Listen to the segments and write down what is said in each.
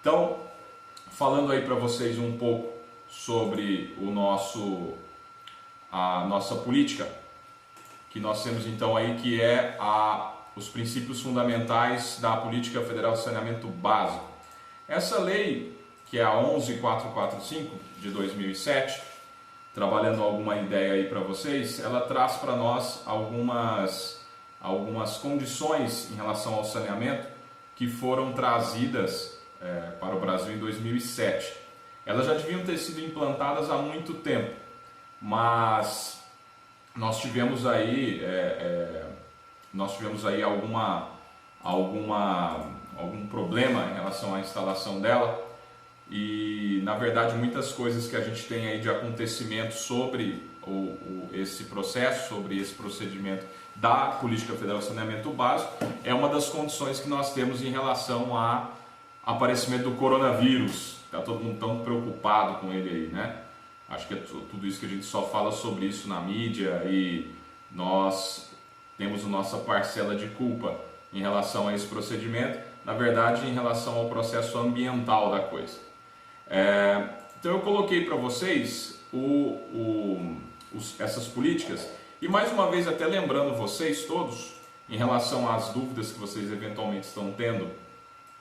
Então, falando aí para vocês um pouco sobre a nossa política, que nós temos então aí, que é os princípios fundamentais da Política Federal de Saneamento Básico. Essa lei, que é a 11445 de 2007, trabalhando alguma ideia aí para vocês, ela traz para nós algumas condições em relação ao saneamento que foram trazidas para o Brasil em 2007. Elas já deviam ter sido implantadas há muito tempo, mas nós tivemos aí algum problema em relação à instalação dela, e na verdade muitas coisas que a gente tem aí de acontecimento sobre esse processo, sobre esse procedimento da Política Federal de Saneamento Básico, é uma das condições que nós temos em relação ao aparecimento do coronavírus. Está todo mundo tão preocupado com ele aí, né? Acho que é tudo isso que a gente só fala sobre isso na mídia, e nós temos a nossa parcela de culpa em relação a esse procedimento, na verdade em relação ao processo ambiental da coisa. Então eu coloquei para vocês essas políticas, e mais uma vez até lembrando vocês todos, em relação às dúvidas que vocês eventualmente estão tendo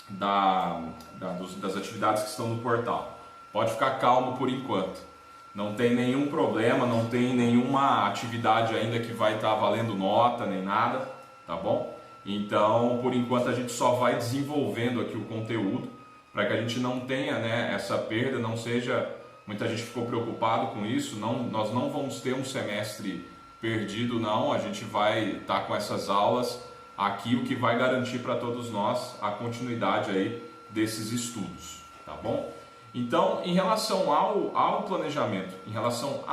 das atividades que estão no portal. Pode ficar calmo por enquanto. Não tem nenhum problema, não tem nenhuma atividade ainda que vai estar valendo nota nem nada, tá bom? Então, por enquanto a gente só vai desenvolvendo aqui o conteúdo para que a gente não tenha, né, essa perda, não seja... Muita gente ficou preocupado com isso, nós não vamos ter um semestre perdido, não. A gente vai estar com essas aulas aqui, o que vai garantir para todos nós a continuidade aí desses estudos, tá bom? Então, em relação ao planejamento, em relação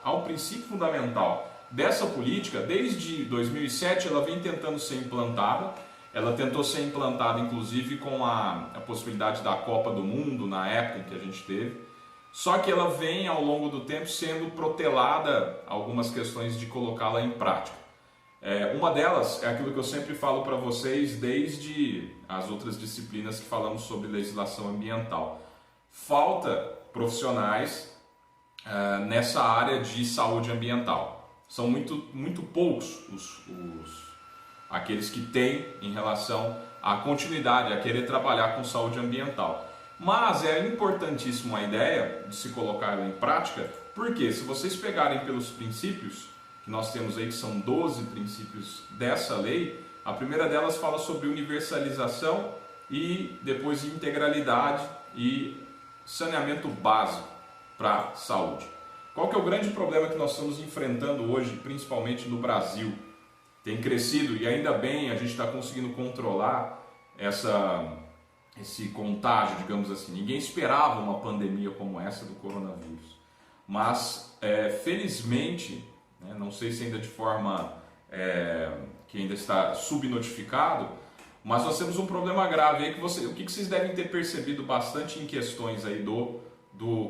ao princípio fundamental dessa política, desde 2007 ela vem tentando ser implantada. Ela tentou ser implantada inclusive com a possibilidade da Copa do Mundo na época em que a gente teve. Só que ela vem ao longo do tempo sendo protelada algumas questões de colocá-la em prática. Uma delas é aquilo que eu sempre falo para vocês desde as outras disciplinas que falamos sobre legislação ambiental. Falta profissionais nessa área de saúde ambiental. São muito poucos aqueles que têm em relação à continuidade, a querer trabalhar com saúde ambiental. Mas é importantíssima a ideia de se colocar ela em prática, porque se vocês pegarem pelos princípios que nós temos aí, que são 12 princípios dessa lei, a primeira delas fala sobre universalização e depois integralidade e saneamento básico para a saúde. Qual que é o grande problema que nós estamos enfrentando hoje, principalmente no Brasil? Tem crescido, e ainda bem a gente está conseguindo controlar esse contágio, digamos assim. Ninguém esperava uma pandemia como essa do coronavírus, mas felizmente, né, não sei se ainda de forma que ainda está subnotificado, mas nós temos um problema grave aí, o que vocês devem ter percebido bastante em questões aí do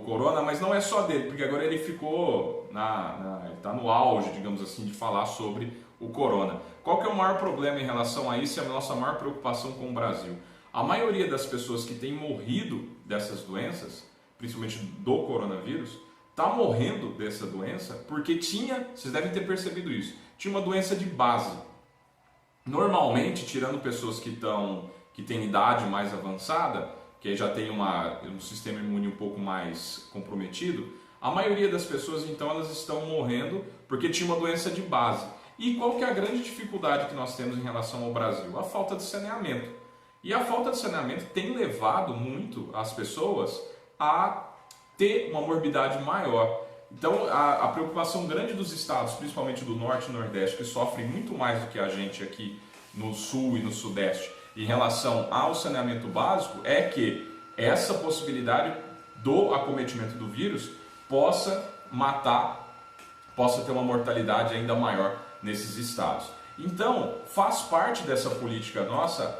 corona, mas não é só dele, porque agora ele ficou ele está no auge, digamos assim, de falar sobre o corona. Qual que é o maior problema em relação a isso e a nossa maior preocupação com o Brasil? A maioria das pessoas que têm morrido dessas doenças, principalmente do coronavírus, está morrendo dessa doença porque vocês devem ter percebido isso, tinha uma doença de base. Normalmente, tirando pessoas que têm idade mais avançada, que já tem um sistema imune um pouco mais comprometido, a maioria das pessoas então elas estão morrendo porque tinha uma doença de base. E qual que é a grande dificuldade que nós temos em relação ao Brasil? A falta de saneamento. E a falta de saneamento tem levado muito as pessoas a ter uma morbidade maior. Então a preocupação grande dos estados, principalmente do Norte e Nordeste, que sofrem muito mais do que a gente aqui no Sul e no Sudeste, em relação ao saneamento básico, é que essa possibilidade do acometimento do vírus possa ter uma mortalidade ainda maior nesses estados. Então, faz parte dessa política nossa,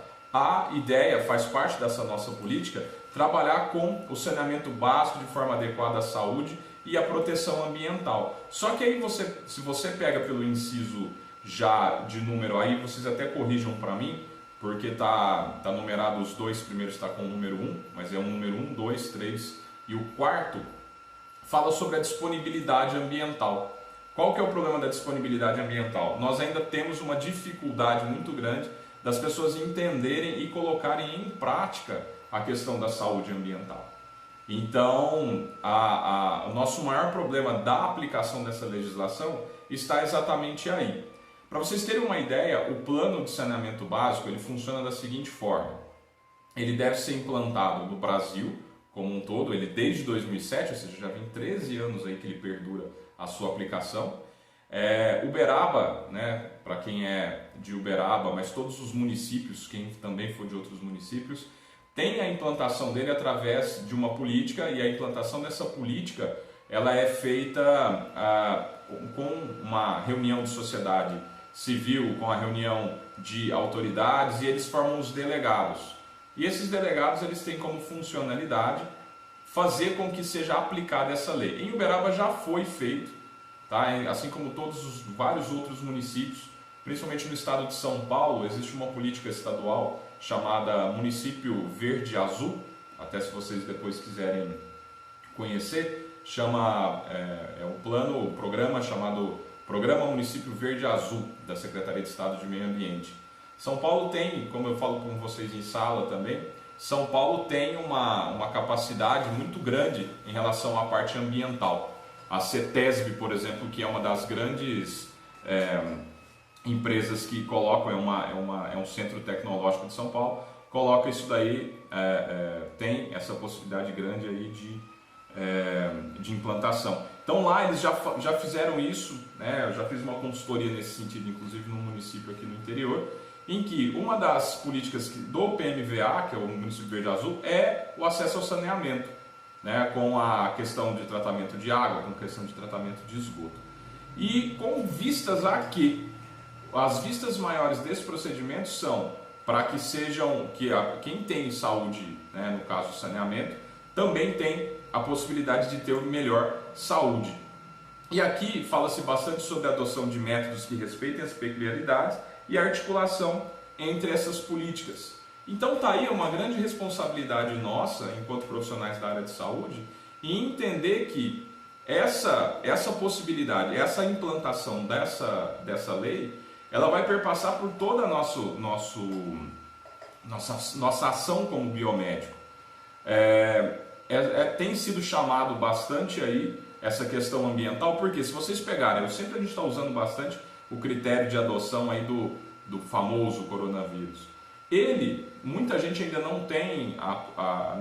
faz parte dessa nossa política, trabalhar com o saneamento básico de forma adequada à saúde e à proteção ambiental. Só que aí, se você pega pelo inciso já de número aí, vocês até corrijam para mim, porque tá numerado, os dois primeiros está com o número 1, mas é o número 1, 2, 3 e o quarto fala sobre a disponibilidade ambiental. Qual que é o problema da disponibilidade ambiental? Nós ainda temos uma dificuldade muito grande das pessoas entenderem e colocarem em prática a questão da saúde ambiental. Então, o nosso maior problema da aplicação dessa legislação está exatamente aí. Para vocês terem uma ideia, o plano de saneamento básico ele funciona da seguinte forma. Ele deve ser implantado no Brasil como um todo, ele desde 2007, ou seja, já vem 13 anos aí que ele perdura a sua aplicação. Uberaba, né, para quem é de Uberaba, mas todos os municípios, quem também for de outros municípios, tem a implantação dele através de uma política, e a implantação dessa política ela é feita com uma reunião de sociedade civil, com a reunião de autoridades, e eles formam os delegados. E esses delegados eles têm como funcionalidade fazer com que seja aplicada essa lei. Em Uberaba já foi feito, tá? Assim como todos os vários outros municípios, principalmente no estado de São Paulo, existe uma política estadual chamada Município Verde Azul, até se vocês depois quiserem conhecer, chama o programa chamado Programa Município Verde Azul da Secretaria de Estado de Meio Ambiente. São Paulo tem, como eu falo com vocês em sala também, São Paulo tem uma capacidade muito grande em relação à parte ambiental. A CETESB, por exemplo, que é uma das grandes empresas que colocam, é um centro tecnológico de São Paulo, coloca isso daí, tem essa possibilidade grande aí de implantação. Então lá eles já fizeram isso, né? Eu já fiz uma consultoria nesse sentido, inclusive num município aqui no interior, em que uma das políticas do PMVA, que é o Município Verde Azul, é o acesso ao saneamento, né? Com a questão de tratamento de água, com a questão de tratamento de esgoto. E com vistas a que as vistas maiores desse procedimento são para que quem tem saúde, né, no caso saneamento, também tem a possibilidade de ter melhor saúde. E aqui fala-se bastante sobre a adoção de métodos que respeitem as peculiaridades e a articulação entre essas políticas. Então está aí uma grande responsabilidade nossa, enquanto profissionais da área de saúde, em entender que essa possibilidade, essa implantação dessa lei, ela vai perpassar por toda a nossa ação como biomédico. Tem sido chamado bastante aí essa questão ambiental, porque se vocês pegarem, a gente está usando bastante o critério de adoção aí do famoso coronavírus. Muita gente ainda não tem,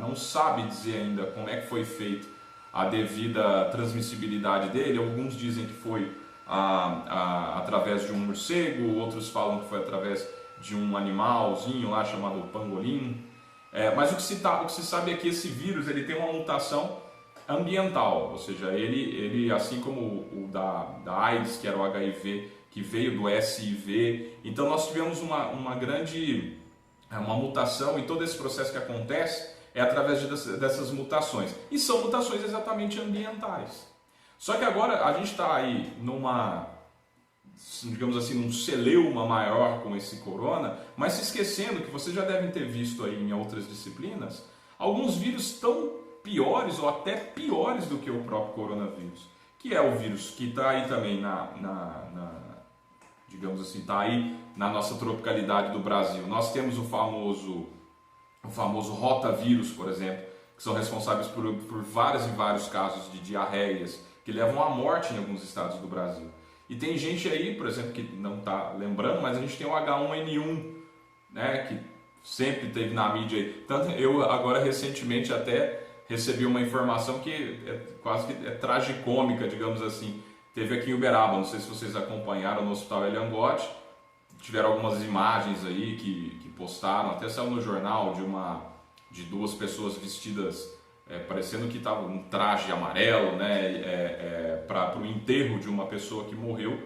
não sabe dizer ainda como é que foi feito a devida transmissibilidade dele. Alguns dizem que foi através de um morcego, outros falam que foi através de um animalzinho lá chamado pangolim. Mas o que se sabe é que esse vírus ele tem uma mutação ambiental, ou seja, ele assim como o da AIDS, que era o HIV, que veio do SIV, então nós tivemos uma grande mutação, e todo esse processo que acontece é através dessas mutações, e são mutações exatamente ambientais. Só que agora a gente está aí digamos assim, num celeuma maior com esse corona, mas se esquecendo que vocês já devem ter visto aí em outras disciplinas, alguns vírus tão piores ou até piores do que o próprio coronavírus, que é o vírus que está aí também digamos assim, está aí na nossa tropicalidade do Brasil. Nós temos o famoso rotavírus, por exemplo, que são responsáveis por vários e vários casos de diarreias, que levam à morte em alguns estados do Brasil. E tem gente aí, por exemplo, que não está lembrando, mas a gente tem o H1N1, né, que sempre teve na mídia aí. Tanto eu agora recentemente até recebi uma informação que quase que tragicômica, digamos assim. Teve aqui em Uberaba, não sei se vocês acompanharam, no Hospital Eliangote, tiveram algumas imagens aí que postaram, até saiu no jornal de duas pessoas vestidas, parecendo que estava um traje amarelo, né, para o enterro de uma pessoa que morreu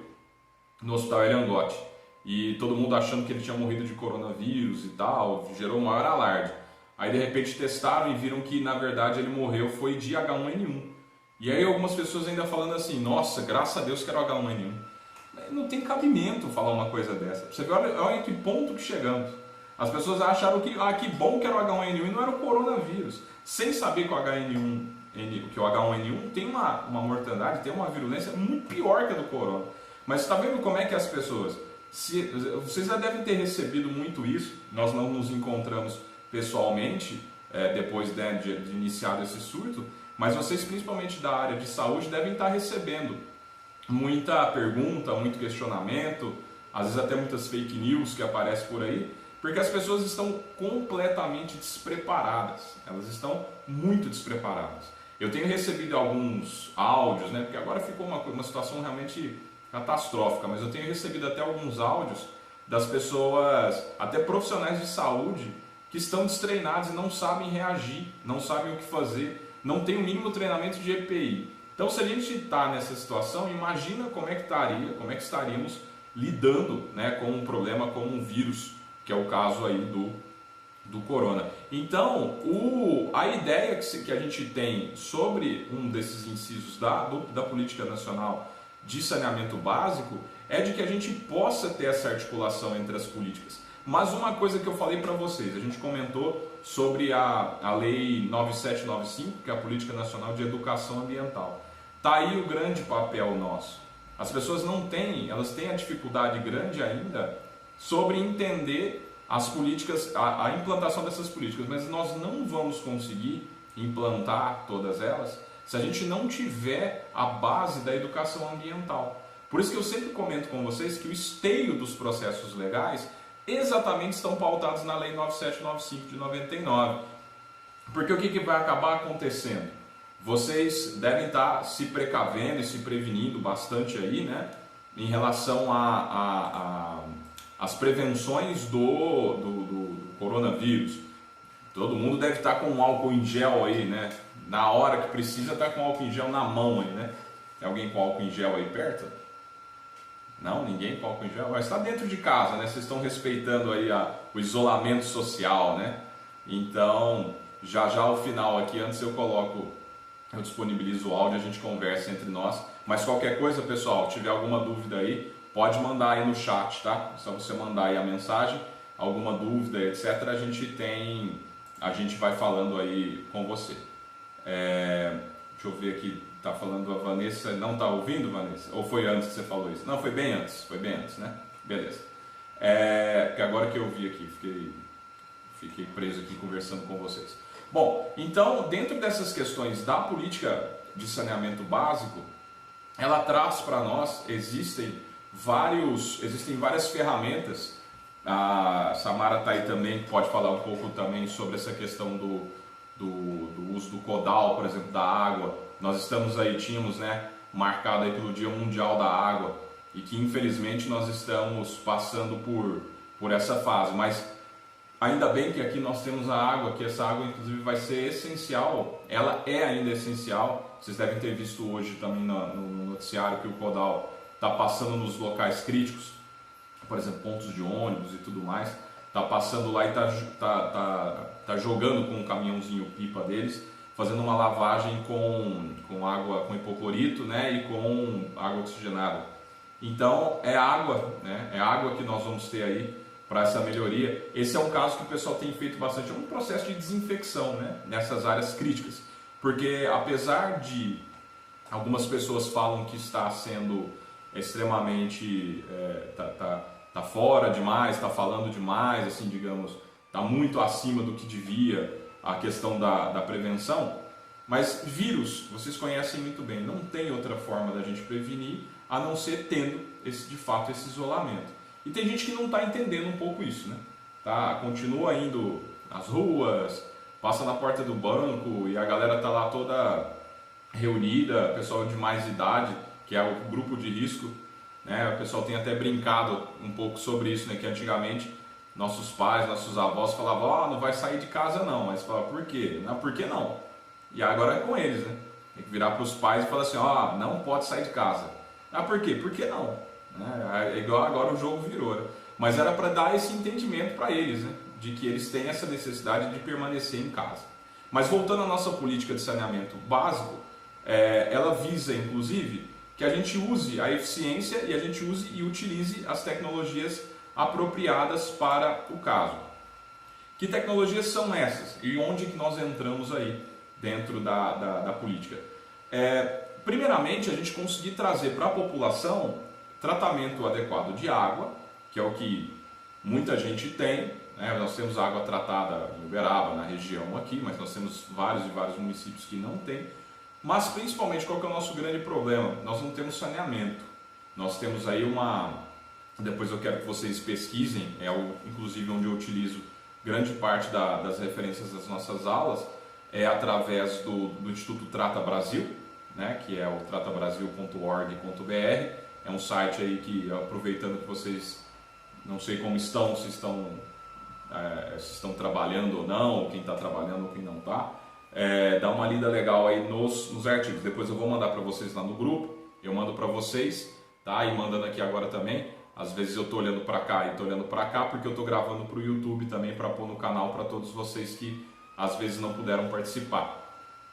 no Hospital Eliangote. E todo mundo achando que ele tinha morrido de coronavírus e tal, gerou um maior alarde. Aí de repente testaram e viram que na verdade ele morreu foi de H1N1. E aí algumas pessoas ainda falando assim, nossa, graças a Deus que era o H1N1. Não tem cabimento falar uma coisa dessa. Você vê, olha que ponto que chegamos. As pessoas acharam que bom que era o H1N1 e não era o coronavírus, sem saber que o H1N1 tem uma mortandade, tem uma virulência muito pior que a do corona. Mas está vendo como é que as pessoas... vocês já devem ter recebido muito isso, nós não nos encontramos pessoalmente depois de iniciado esse surto, mas vocês, principalmente da área de saúde, devem estar recebendo muita pergunta, muito questionamento, às vezes até muitas fake news que aparecem por aí, porque as pessoas estão completamente despreparadas, elas estão muito despreparadas. Eu tenho recebido alguns áudios, né, porque agora ficou uma situação realmente catastrófica, mas eu tenho recebido até alguns áudios das pessoas, até profissionais de saúde, que estão destreinados e não sabem reagir, não sabem o que fazer, não tem o mínimo treinamento de EPI. Então, se a gente está nessa situação, imagina como é que estaríamos lidando, né, com um problema como um vírus, que é o caso aí do corona. Então, a ideia que a gente tem sobre um desses incisos da Política Nacional de Saneamento Básico é de que a gente possa ter essa articulação entre as políticas. Mas uma coisa que eu falei para vocês, a gente comentou sobre a Lei 9795, que é a Política Nacional de Educação Ambiental. Está aí o grande papel nosso. As pessoas elas têm a dificuldade grande ainda sobre entender as políticas, a implantação dessas políticas, mas nós não vamos conseguir implantar todas elas se a gente não tiver a base da educação ambiental. Por isso que eu sempre comento com vocês que o esteio dos processos legais exatamente estão pautados na Lei 9795 de 99. Porque o que vai acabar acontecendo? Vocês devem estar se precavendo e se prevenindo bastante aí, né, em relação às prevenções do coronavírus. Todo mundo deve estar com um álcool em gel aí, né? Na hora que precisa, estar com álcool em gel na mão aí, né? Tem alguém com álcool em gel aí perto? Não, ninguém com álcool em gel? Mas está dentro de casa, né? Vocês estão respeitando aí o isolamento social, né? Então, já ao final aqui, antes eu disponibilizo o áudio, a gente conversa entre nós. Mas qualquer coisa, pessoal, tiver alguma dúvida aí, pode mandar aí no chat, tá? Só você mandar aí a mensagem, alguma dúvida, etc. A gente vai falando aí com você. Deixa eu ver aqui, tá falando a Vanessa, não tá ouvindo, Vanessa? Ou foi antes que você falou isso? Não, foi bem antes, né? Beleza. Porque agora que eu vi aqui, fiquei preso aqui conversando com vocês. Bom, então, dentro dessas questões da política de saneamento básico, ela traz para nós, existem várias ferramentas. A Samara está aí também, pode falar um pouco também sobre essa questão do uso do CODAL, por exemplo, da água. Nós tínhamos, né, marcado aí pelo Dia Mundial da Água, e que infelizmente nós estamos passando por essa fase, mas ainda bem que aqui nós temos a água, que essa água inclusive vai ser essencial, ela é ainda essencial. Vocês devem ter visto hoje também no noticiário que o CODAL está passando nos locais críticos, por exemplo, pontos de ônibus e tudo mais, está passando lá e está jogando com um caminhãozinho pipa deles, fazendo uma lavagem com água, com hipoclorito, né, e com água oxigenada. Então é água, né, é água que nós vamos ter aí para essa melhoria. Esse é um caso que o pessoal tem feito bastante, é um processo de desinfecção, né, nessas áreas críticas, porque apesar de algumas pessoas falam que está sendo extremamente tá fora demais, está falando demais, assim, digamos, está muito acima do que devia a questão da prevenção, mas vírus, vocês conhecem muito bem, não tem outra forma da gente prevenir a não ser tendo de fato esse isolamento. E tem gente que não está entendendo um pouco isso, né? Continua indo às ruas, passa na porta do banco e a galera está lá toda reunida, pessoal de mais idade, que é o grupo de risco, né? O pessoal tem até brincado um pouco sobre isso, né? Que antigamente nossos pais, nossos avós falavam, não vai sair de casa não, mas fala, por quê? Não, por que não? E agora é com eles, né? Tem que virar para os pais e falar assim, não pode sair de casa. Por quê? Por que não? É igual agora o jogo virou, né? Mas era para dar esse entendimento para eles, né? De que eles têm essa necessidade de permanecer em casa. Mas voltando à nossa política de saneamento básico, ela visa, inclusive, que a gente use a eficiência e a gente use e utilize as tecnologias apropriadas para o caso. Que tecnologias são essas e onde que nós entramos aí dentro da política? Primeiramente, a gente conseguir trazer para a população tratamento adequado de água, que é o que muita gente tem, né? Nós temos água tratada em Uberaba, na região aqui, mas nós temos vários e vários municípios que não tem. Mas principalmente, qual que é o nosso grande problema? Nós não temos saneamento. Nós temos aí depois eu quero que vocês pesquisem, inclusive onde eu utilizo grande parte das referências das nossas aulas, é através do Instituto Trata Brasil, né, que é o tratabrasil.org.br. É um site aí que, aproveitando que vocês, não sei como estão, se estão trabalhando ou não, ou quem está trabalhando ou quem não está, dá uma lida legal aí nos artigos. Depois eu vou mandar para vocês lá no grupo, eu mando para vocês, tá? E mandando aqui agora também. Às vezes eu estou olhando para cá e estou olhando para cá porque eu estou gravando para o YouTube também para pôr no canal para todos vocês que às vezes não puderam participar.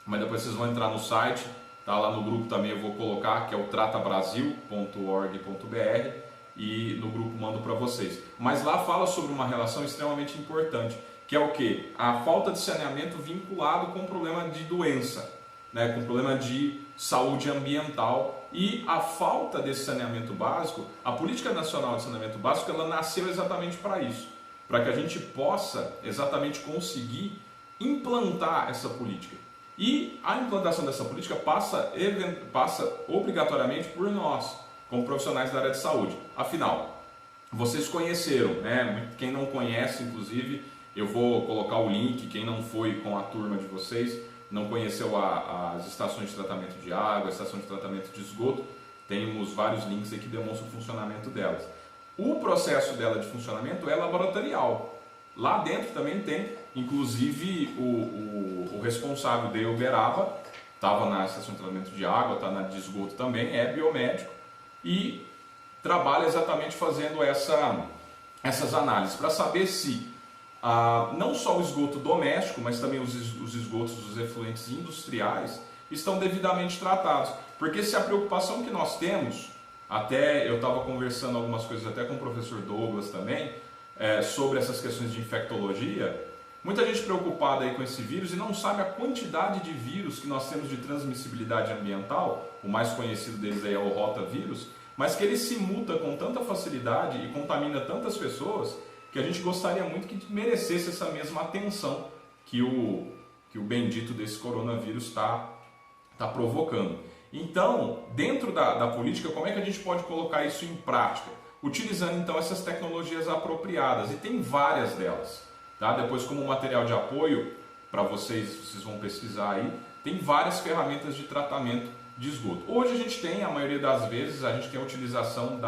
Mas depois vocês vão entrar no site, tá? Lá no grupo também eu vou colocar, que é o tratabrasil.org.br, e no grupo mando para vocês. Mas lá fala sobre uma relação extremamente importante, que é o que? A falta de saneamento vinculado com problema de doença, né? Com problema de saúde ambiental. E a falta desse saneamento básico, a Política Nacional de Saneamento Básico, ela nasceu exatamente para isso, para que a gente possa exatamente conseguir implantar essa política. E a implantação dessa política passa obrigatoriamente por nós, como profissionais da área de saúde. Afinal, vocês conheceram, né? Quem não conhece, inclusive, eu vou colocar o link, quem não foi com a turma de vocês, não conheceu as estações de tratamento de água, a estação de tratamento de esgoto, temos vários links aí que demonstram o funcionamento delas. O processo dela de funcionamento é laboratorial. Lá dentro também tem, inclusive, o responsável de Uberaba, estava na estação de tratamento de água, está na de esgoto também, é biomédico e trabalha exatamente fazendo essas análises para saber se não só o esgoto doméstico, mas também os esgotos dos efluentes industriais estão devidamente tratados. Porque se a preocupação que nós temos, até eu estava conversando algumas coisas até com o professor Douglas também, sobre essas questões de infectologia, muita gente preocupada aí com esse vírus e não sabe a quantidade de vírus que nós temos de transmissibilidade ambiental, o mais conhecido deles aí é o rotavírus, mas que ele se muta com tanta facilidade e contamina tantas pessoas que a gente gostaria muito que merecesse essa mesma atenção que o bendito desse coronavírus está provocando. Então, dentro da política, como é que a gente pode colocar isso em prática? Utilizando então essas tecnologias apropriadas, e tem várias delas. Tá? Depois, como material de apoio, para vocês vão pesquisar aí, tem várias ferramentas de tratamento de esgoto. Hoje a gente tem, a maioria das vezes, a gente tem a utilização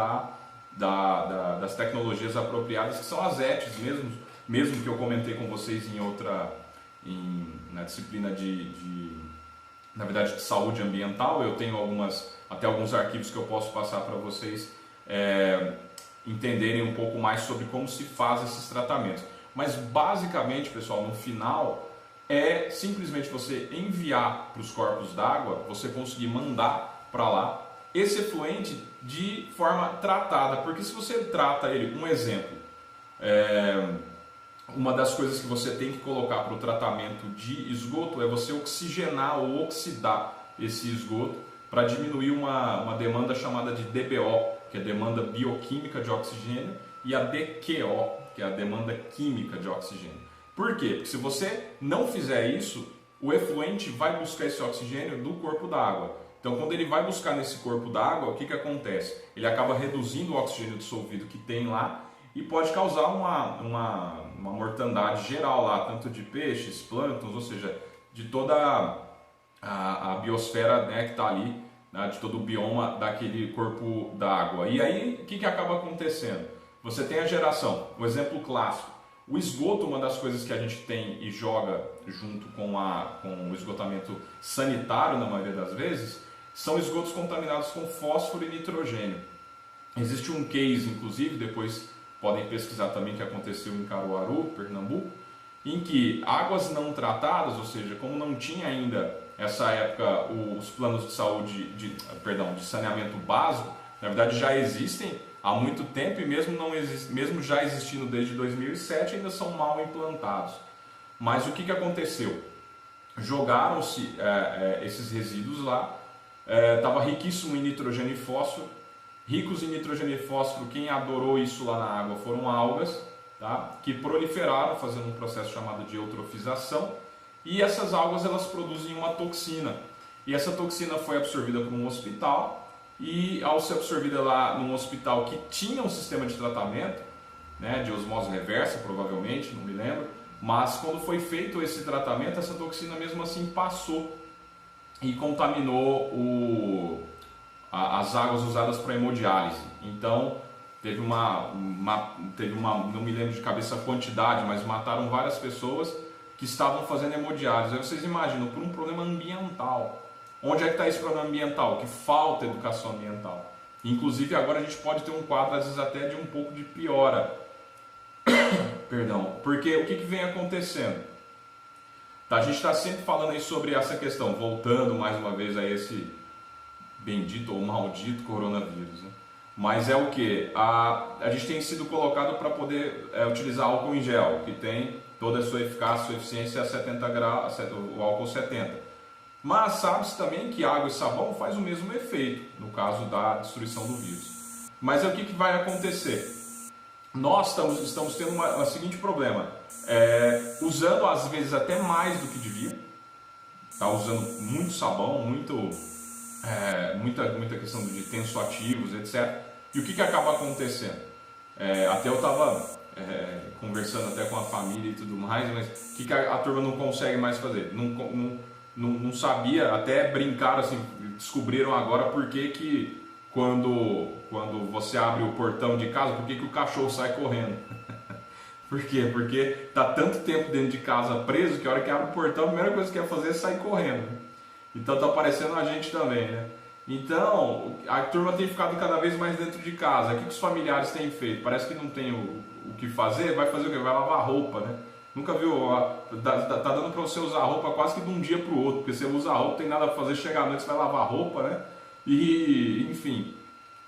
das tecnologias apropriadas, que são as ETs mesmo que eu comentei com vocês na disciplina na verdade, de saúde ambiental. Eu tenho até alguns arquivos que eu posso passar para vocês entenderem um pouco mais sobre como se faz esses tratamentos. Mas basicamente, pessoal, no final é simplesmente você enviar para os corpos d'água, você conseguir mandar para lá esse efluente de forma tratada, porque se você trata ele, um exemplo, uma das coisas que você tem que colocar para o tratamento de esgoto é você oxigenar ou oxidar esse esgoto para diminuir uma demanda chamada de DBO, que é a demanda bioquímica de oxigênio, e a DQO, que é a demanda química de oxigênio. Por quê? Porque se você não fizer isso, o efluente vai buscar esse oxigênio do corpo da água. Então, quando ele vai buscar nesse corpo d'água, o que acontece? Ele acaba reduzindo o oxigênio dissolvido que tem lá e pode causar uma mortandade geral lá, tanto de peixes, plânctons, ou seja, de toda a biosfera, né, que está ali, né, de todo o bioma daquele corpo d'água. E aí, o que acaba acontecendo? Você tem a geração, um exemplo clássico. O esgoto, uma das coisas que a gente tem e joga junto com o esgotamento sanitário, na maioria das vezes, são esgotos contaminados com fósforo e nitrogênio. Existe um case, inclusive, depois podem pesquisar também, que aconteceu em Caruaru, Pernambuco, em que águas não tratadas, ou seja, como não tinha ainda essa época os planos de saúde, de saneamento básico, na verdade já existem há muito tempo e mesmo já existindo desde 2007 ainda são mal implantados. Mas o que aconteceu? Jogaram-se esses resíduos lá, estava riquíssimo em nitrogênio e fósforo, ricos em nitrogênio e fósforo, quem adorou isso lá na água foram algas, tá? Que proliferaram fazendo um processo chamado de eutrofização, e essas algas elas produzem uma toxina, e essa toxina foi absorvida por um hospital, e ao ser absorvida lá num hospital que tinha um sistema de tratamento, né, de osmose reversa provavelmente, não me lembro, mas quando foi feito esse tratamento, essa toxina mesmo assim passou e contaminou as águas usadas para hemodiálise. Então teve uma, não me lembro de cabeça a quantidade, mas mataram várias pessoas que estavam fazendo hemodiálise. Aí vocês imaginam, por um problema ambiental. Onde é que está esse problema ambiental? Que falta educação ambiental. Inclusive agora a gente pode ter um quadro às vezes até de um pouco de piora. Perdão, porque o que vem acontecendo? Tá, a gente está sempre falando aí sobre essa questão, voltando mais uma vez a esse bendito ou maldito coronavírus, né? Mas é o que? A gente tem sido colocado para poder utilizar álcool em gel, que tem toda a sua eficácia, sua eficiência a 70 graus, o álcool 70. Mas sabe-se também que água e sabão faz o mesmo efeito, no caso da destruição do vírus. Mas é o que vai acontecer? Nós estamos tendo um seguinte problema, usando às vezes até mais do que devia, tá usando muito sabão, muita questão de tensoativos, etc. E o que acaba acontecendo? Até eu estava conversando até com a família e tudo mais, mas o que a turma não consegue mais fazer? Não sabia, até brincaram assim, descobriram agora por que quando você abre o portão de casa, por que o cachorro sai correndo? Por quê? Porque tá tanto tempo dentro de casa preso que a hora que abre o portão, a primeira coisa que quer fazer é sair correndo. Então tá aparecendo a gente também, né? Então a turma tem ficado cada vez mais dentro de casa. O que os familiares têm feito? Parece que não tem o que fazer, vai fazer o quê? Vai lavar roupa, né? Nunca viu? Tá dando para você usar a roupa quase que de um dia para o outro, porque você usa a roupa, tem nada para fazer, chega à noite você vai lavar a roupa, né? E, enfim.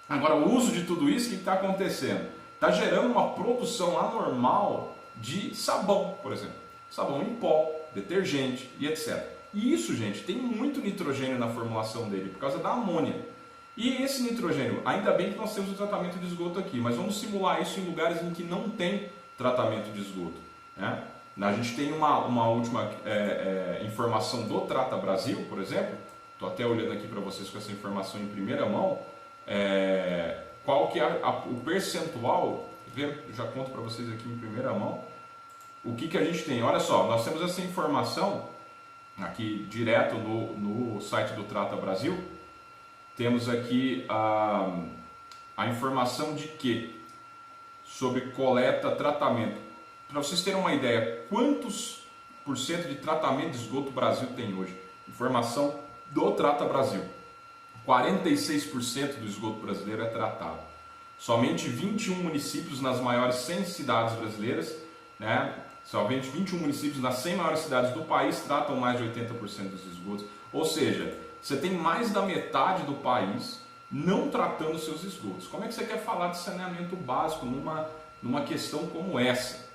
Agora, o uso de tudo isso, o que está acontecendo? Está gerando uma produção anormal de sabão, por exemplo. Sabão em pó, detergente e etc. E isso, gente, tem muito nitrogênio na formulação dele, por causa da amônia. E esse nitrogênio, ainda bem que nós temos o tratamento de esgoto aqui, mas vamos simular isso em lugares em que não tem tratamento de esgoto, né? A gente tem uma última informação do Trata Brasil, por exemplo. Estou até olhando aqui para vocês com essa informação em primeira mão. Qual que é o percentual? Eu já conto para vocês aqui em primeira mão. O que a gente tem? Olha só, nós temos essa informação aqui direto no site do Trata Brasil. Temos aqui a informação de que sobre coleta, tratamento. Para vocês terem uma ideia, quantos por cento de tratamento de esgoto o Brasil tem hoje? Informação do Trata Brasil. 46% do esgoto brasileiro é tratado. Somente 21 municípios nas maiores 100 cidades brasileiras, né? Somente 21 municípios nas 100 maiores cidades do país tratam mais de 80% dos esgotos. Ou seja, você tem mais da metade do país não tratando seus esgotos. Como é que você quer falar de saneamento básico numa questão como essa?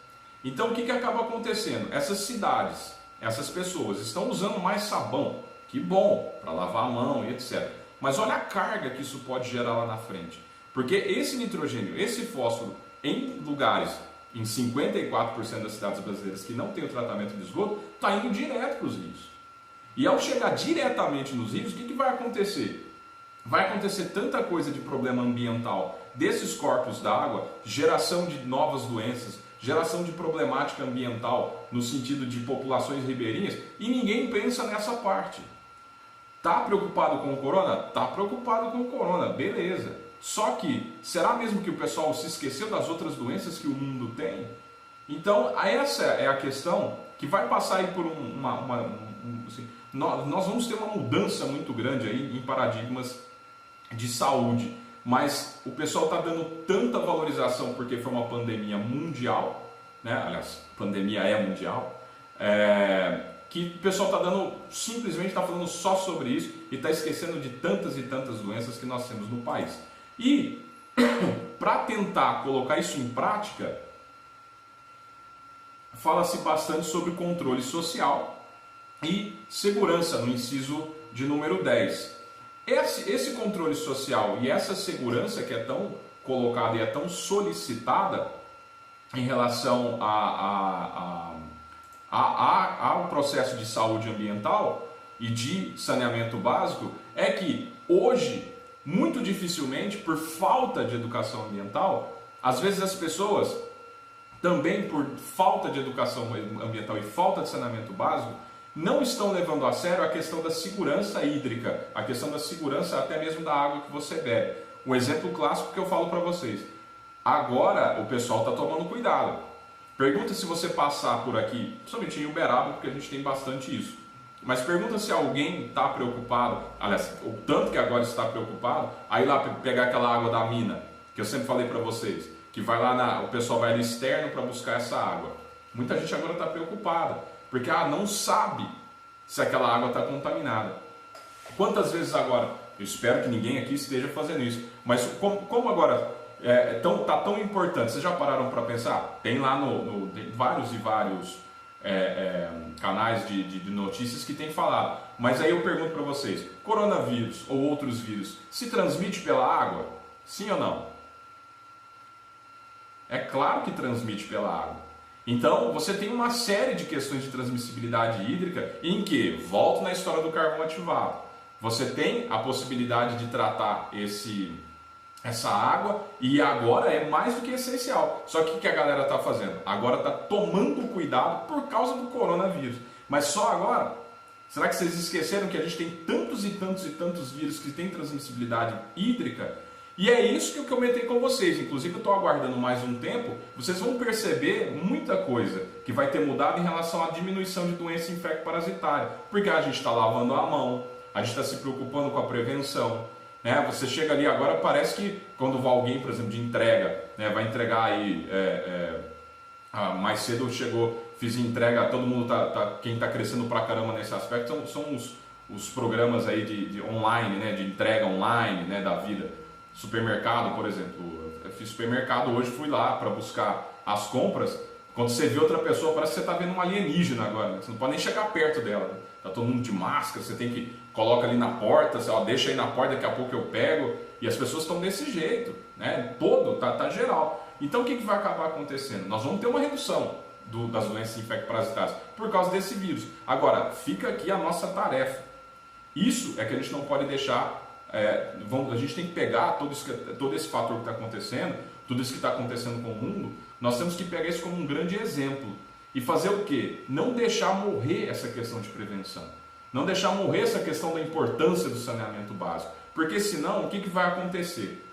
Então o que acaba acontecendo? Essas cidades, essas pessoas estão usando mais sabão, que bom, para lavar a mão e etc. Mas olha a carga que isso pode gerar lá na frente. Porque esse nitrogênio, esse fósforo, em lugares, em 54% das cidades brasileiras que não tem o tratamento de esgoto, está indo direto para os rios. E ao chegar diretamente nos rios, o que vai acontecer? Vai acontecer tanta coisa de problema ambiental desses corpos d'água, geração de novas doenças, geração de problemática ambiental no sentido de populações ribeirinhas, e ninguém pensa nessa parte. Tá preocupado com o corona? Tá preocupado com o corona, beleza. Só que, será mesmo que o pessoal se esqueceu das outras doenças que o mundo tem? Então, essa é a questão que vai passar aí por assim, nós vamos ter uma mudança muito grande aí em paradigmas de saúde. Mas o pessoal está dando tanta valorização porque foi uma pandemia mundial, né? Aliás, pandemia é mundial, que o pessoal simplesmente está falando só sobre isso e está esquecendo de tantas e tantas doenças que nós temos no país. E Para tentar colocar isso em prática, fala-se bastante sobre controle social e segurança, no inciso de número 10. Esse controle social e essa segurança que é tão colocada e é tão solicitada em relação ao processo de saúde ambiental e de saneamento básico, é que hoje, muito dificilmente, por falta de educação ambiental, às vezes as pessoas, também por falta de educação ambiental e falta de saneamento básico, não estão levando a sério a questão da segurança hídrica, a questão da segurança até mesmo da água que você bebe. Um exemplo clássico que eu falo para vocês. Agora o pessoal está tomando cuidado. Pergunta se você passar por aqui, principalmente em Uberaba, porque a gente tem bastante isso. Mas pergunta se alguém está preocupado, aliás, o tanto que agora está preocupado, aí lá pegar aquela água da mina, que eu sempre falei para vocês, que vai lá o pessoal vai no externo para buscar essa água. Muita gente agora está preocupada, porque não sabe se aquela água está contaminada. Quantas vezes agora, eu espero que ninguém aqui esteja fazendo isso, mas como agora está tão importante, vocês já pararam para pensar? Tem lá tem vários e vários canais de notícias que tem falado, mas aí eu pergunto para vocês, coronavírus ou outros vírus, se transmite pela água? Sim ou não? É claro que transmite pela água. Então, você tem uma série de questões de transmissibilidade hídrica em que, volto na história do carvão ativado, você tem a possibilidade de tratar essa água e agora é mais do que essencial. Só que o que a galera está fazendo? Agora está tomando cuidado por causa do coronavírus. Mas só agora? Será que vocês esqueceram que a gente tem tantos e tantos e tantos vírus que têm transmissibilidade hídrica? E é isso que eu comentei com vocês, inclusive eu estou aguardando mais um tempo, vocês vão perceber muita coisa que vai ter mudado em relação à diminuição de doença infecto-parasitária, porque a gente está lavando a mão, a gente está se preocupando com a prevenção, né? Você chega ali agora, parece que quando vai alguém, por exemplo, de entrega, né, vai entregar aí, mais cedo fiz entrega, todo mundo quem está crescendo pra caramba nesse aspecto são os programas aí de online, né, de entrega online, né, da vida. Supermercado, por exemplo, eu fiz supermercado hoje, fui lá para buscar as compras. Quando você vê outra pessoa, parece que você está vendo um alienígena agora, né? Você não pode nem chegar perto dela, né? Tá todo mundo de máscara, você tem que coloca ali na porta, você, deixa aí na porta, daqui a pouco eu pego. E as pessoas estão desse jeito, né? Tá geral. Então o que vai acabar acontecendo? Nós vamos ter uma redução das doenças infecto-parasitárias por causa desse vírus. Agora, fica aqui a nossa tarefa. Isso é que a gente não pode deixar. A gente tem que pegar todo esse fator que está acontecendo, tudo isso que está acontecendo com o mundo, nós temos que pegar isso como um grande exemplo e fazer o quê? Não deixar morrer essa questão de prevenção, não deixar morrer essa questão da importância do saneamento básico, porque senão o que vai acontecer?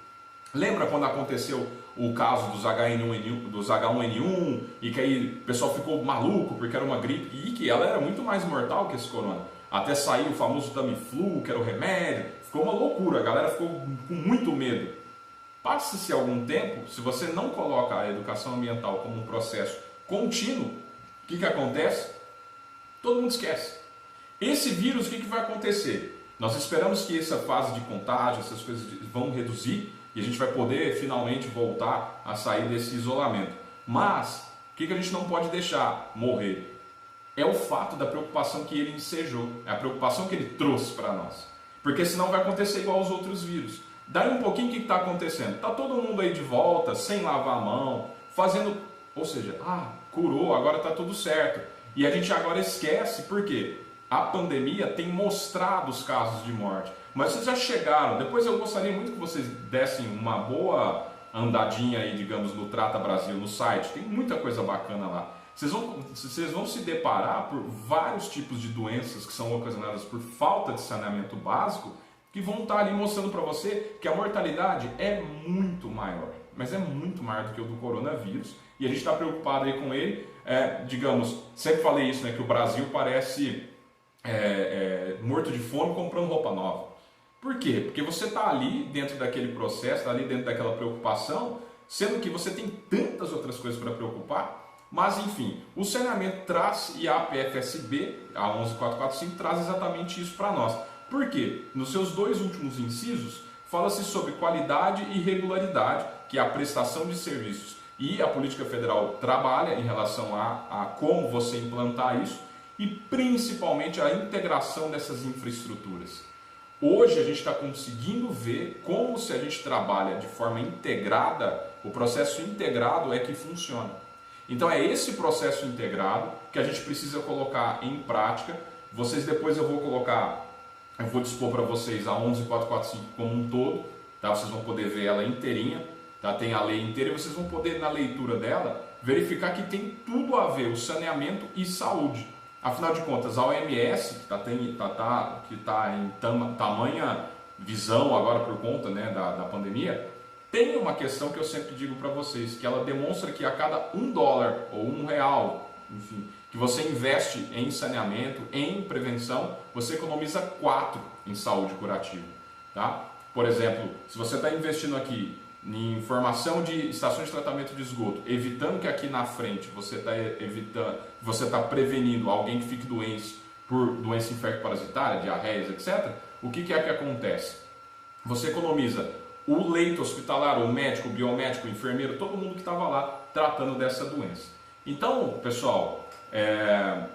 Lembra quando aconteceu o caso dos H1N1 e que aí o pessoal ficou maluco porque era uma gripe e que ela era muito mais mortal que esse corona, até saiu o famoso Tamiflu, que era o remédio. Ficou uma loucura, a galera ficou com muito medo. Passa-se algum tempo, se você não coloca a educação ambiental como um processo contínuo, o que acontece? Todo mundo esquece. Esse vírus, o que vai acontecer? Nós esperamos que essa fase de contágio, essas coisas vão reduzir e a gente vai poder finalmente voltar a sair desse isolamento. Mas, o que a gente não pode deixar morrer? É o fato da preocupação que ele ensejou, é a preocupação que ele trouxe para nós. Porque senão vai acontecer igual aos outros vírus. Daí um pouquinho o que está acontecendo? Está todo mundo aí de volta, sem lavar a mão, fazendo... Ou seja, curou, agora está tudo certo. E a gente agora esquece, por quê? A pandemia tem mostrado os casos de morte. Mas vocês já chegaram, depois eu gostaria muito que vocês dessem uma boa andadinha aí, digamos, no Trata Brasil, no site. Tem muita coisa bacana lá. Vocês vão se deparar por vários tipos de doenças que são ocasionadas por falta de saneamento básico, que vão estar ali mostrando para você que a mortalidade é muito maior, mas é muito maior do que o do coronavírus, e a gente está preocupado aí com ele. Digamos, sempre falei isso, né, que o Brasil parece morto de fome comprando roupa nova. Por quê? Porque você está ali dentro daquele processo, está ali dentro daquela preocupação, sendo que você tem tantas outras coisas para preocupar. Mas enfim, o saneamento traz, e a PFSB, a 11445, traz exatamente isso para nós. Por quê? Nos seus dois últimos incisos, Fala-se sobre qualidade e regularidade, que é a prestação de serviços. E a política federal trabalha em relação a como você implantar isso e principalmente a integração dessas infraestruturas. Hoje a gente está conseguindo ver como, se a gente trabalha de forma integrada, o processo integrado é que funciona. Então é esse processo integrado que a gente precisa colocar em prática. Vocês depois eu vou dispor para vocês a 11445 como um todo, tá? Vocês vão poder ver ela inteirinha, tá? Tem a lei inteira e vocês vão poder, na leitura dela, verificar que tem tudo a ver, o saneamento e saúde. Afinal de contas, a OMS, que está em tamanha visão agora por conta, né, da pandemia, tem uma questão que eu sempre digo para vocês, que ela demonstra que a cada $1 ou R$1, enfim, que você investe em saneamento, em prevenção, você economiza 4 em saúde curativa. Tá? Por exemplo, se você está investindo aqui em formação de estações de tratamento de esgoto, evitando que aqui na frente você está prevenindo alguém que fique doente por doença infecto-parasitária, diarreias, etc., o que é que acontece? Você economiza o leito hospitalar, o médico, o biomédico, o enfermeiro, todo mundo que estava lá tratando dessa doença. Então, pessoal,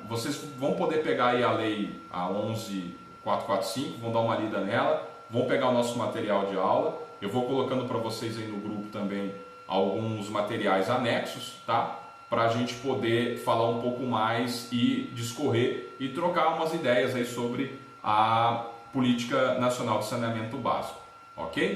vocês vão poder pegar aí a lei, a 11445, vão dar uma lida nela, vão pegar o nosso material de aula. Eu vou colocando para vocês aí no grupo também alguns materiais anexos, tá? Para a gente poder falar um pouco mais e discorrer e trocar umas ideias aí sobre a Política Nacional de Saneamento Básico, ok?